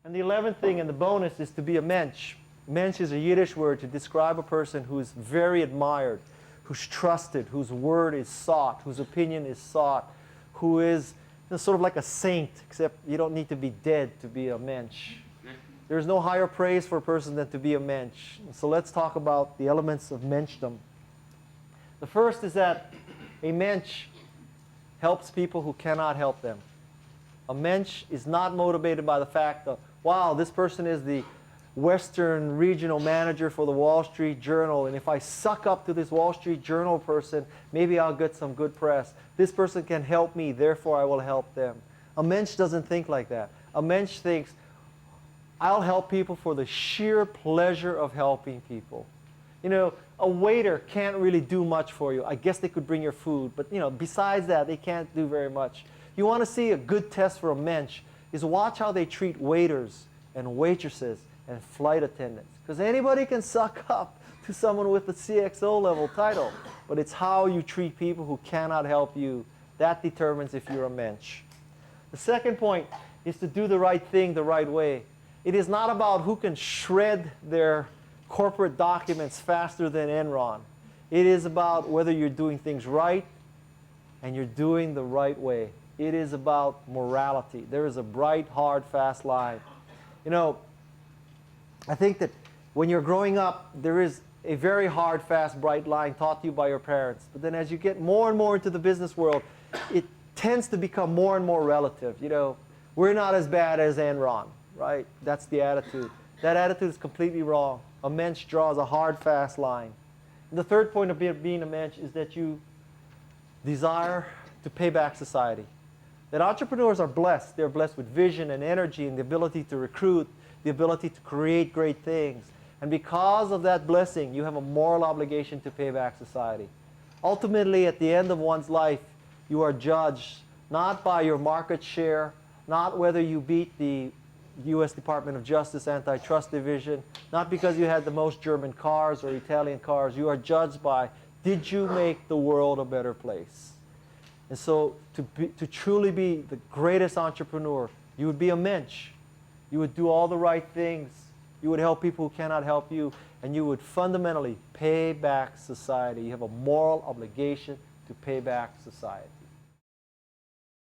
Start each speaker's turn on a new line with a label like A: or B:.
A: And the 11th thing and the bonus is to be a Mensch. Mensch is a Yiddish word to describe a person who is very admired, who's trusted, whose word is sought, whose opinion is sought, who is sort of like a saint, except you don't need to be dead to be a Mensch. There's no higher praise for a person than to be a Mensch. So let's talk about the elements of Menschdom. The first is that a Mensch helps people who cannot help them. A Mensch is not motivated by the fact that, wow, this person is the Western regional manager for the Wall Street Journal, and if I suck up to this Wall Street Journal person, maybe I'll get some good press. This person can help me, therefore I will help them. A Mensch doesn't think like that. A Mensch thinks, I'll help people for the sheer pleasure of helping people. You know, a waiter can't really do much for you. I guess they could bring your food, but besides that, they can't do very much. You want to see a good test for a Mensch is watch how they treat waiters and waitresses and flight attendants. Because anybody can suck up to someone with a CXO level title, but it's how you treat people who cannot help you. That determines if you're a Mensch. The second point is to do the right thing the right way. It is not about who can shred their corporate documents faster than Enron. It is about whether you're doing things right and you're doing the right way. It is about morality. There is a bright, hard, fast line. I think that when you're growing up, there is a very hard, fast, bright line taught to you by your parents. But then as you get more and more into the business world, it tends to become more and more relative. We're not as bad as Enron, right? That's the attitude. That attitude is completely wrong. A Mensch draws a hard, fast line. And the third point of being a Mensch is that you desire to pay back society. That entrepreneurs are blessed. They're blessed with vision and energy and the ability to recruit, the ability to create great things. And because of that blessing, you have a moral obligation to pay back society. Ultimately, at the end of one's life, you are judged not by your market share, not whether you beat the U.S. Department of Justice Antitrust Division, not because you had the most German cars or Italian cars. You are judged by, did you make the world a better place? And so to truly be the greatest entrepreneur, you would be a Mensch. You would do all the right things. You would help people who cannot help you. And you would fundamentally pay back society. You have a moral obligation to pay back society.